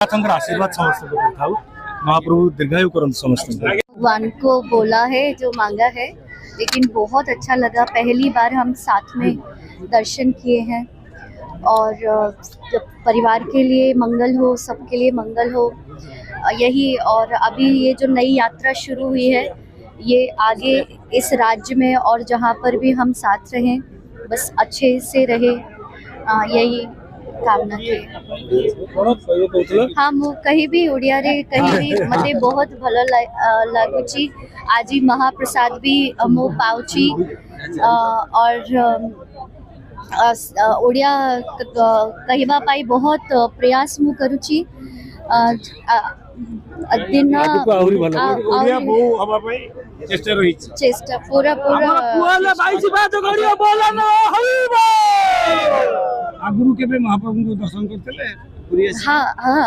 आशीर्वाद समस्त महाप्रभु दीर्घायु करम समस्त भगवान को बोला है जो मांगा है, लेकिन बहुत अच्छा लगा। पहली बार हम साथ में दर्शन किए हैं और परिवार के लिए मंगल हो, सबके लिए मंगल हो यही। और अभी ये जो नई यात्रा शुरू हुई है, ये आगे इस राज्य में और जहाँ पर भी हम साथ रहें, बस अच्छे से रहे, यही कामना है। हाँ, मु कहीं भी ओडिया रे कहीं भी मते बहुत भल लगुची। आज महाप्रसाद भी मु पाउची और ओडिया कहवा पाई बहुत प्रयास मु करुची। दिन चेष्टा पूरा आगुरु के महाप्रभु को दर्शन करते। हाँ हाँ।